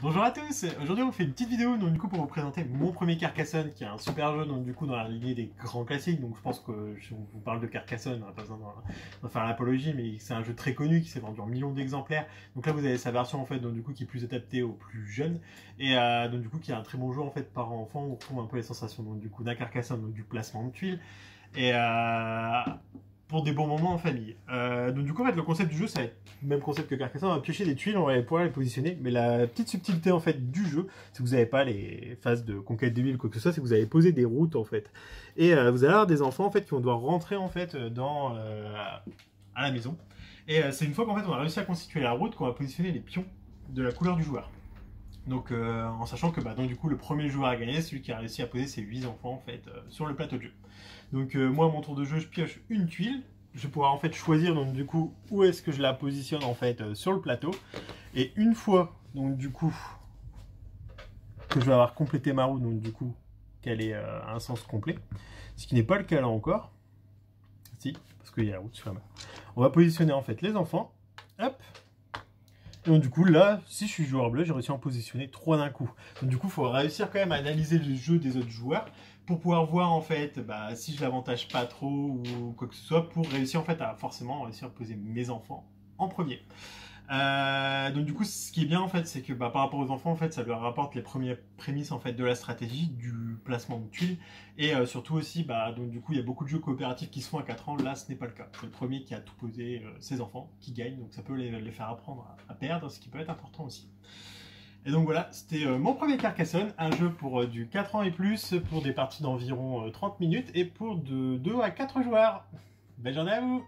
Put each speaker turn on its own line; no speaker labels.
Bonjour à tous, aujourd'hui on fait une petite vidéo donc, du coup, pour vous présenter mon premier Carcassonne qui est un super jeu donc, du coup, dans la lignée des grands classiques. Donc je pense que si on vous parle de Carcassonne, on n'a pas besoin d'en faire l'apologie, mais c'est un jeu très connu qui s'est vendu en millions d'exemplaires. Donc là vous avez sa version en fait donc, du coup, qui est plus adaptée aux plus jeunes et donc du coup qui est un très bon jeu en fait par enfant. On retrouve un peu les sensations donc, du coup, d'un Carcassonne, donc du placement de tuiles. Et pour des bons moments en famille. Donc du coup en fait le concept du jeu ça va être le même concept que Carcassonne, on va piocher des tuiles, on va pouvoir les positionner, mais la petite subtilité en fait du jeu, c'est que vous n'avez pas les phases de conquête de ville ou quoi que ce soit, c'est que vous avez posé des routes en fait. Et vous allez avoir des enfants en fait qui vont devoir rentrer en fait à la maison. Et c'est une fois qu'en fait on a réussi à constituer la route qu'on va positionner les pions de la couleur du joueur. Donc en sachant que donc, du coup le premier joueur à gagner, c'est celui qui a réussi à poser ses 8 enfants en fait sur le plateau de jeu. Donc moi à mon tour de jeu, je pioche une tuile. Je vais pouvoir en fait choisir donc du coup où est-ce que je la positionne en fait sur le plateau. Et une fois donc du coup que je vais avoir complété ma roue, donc du coup qu'elle ait un sens complet, ce qui n'est pas le cas là encore. Si, parce qu'il y a la route sur la main. On va positionner en fait les enfants. Hop. Et donc du coup là, si je suis joueur bleu, j'ai réussi à en positionner 3 d'un coup. Donc du coup, il faut réussir quand même à analyser le jeu des autres joueurs pour pouvoir voir en fait si je l'avantage pas trop ou quoi que ce soit, pour réussir en fait à forcément réussir à poser mes enfants en premier. Donc du coup, ce qui est bien en fait, c'est que par rapport aux enfants, en fait, ça leur rapporte les premières prémices en fait de la stratégie, du placement de tuiles, et surtout aussi, donc du coup, il y a beaucoup de jeux coopératifs qui se font à 4 ans. Là, ce n'est pas le cas. C'est le premier qui a tout posé ses enfants qui gagne, donc ça peut les faire apprendre à perdre, ce qui peut être important aussi. Et donc voilà, c'était mon premier Carcassonne, un jeu pour du 4 ans et plus, pour des parties d'environ 30 minutes, et pour de 2 à 4 joueurs. Belle journée à vous!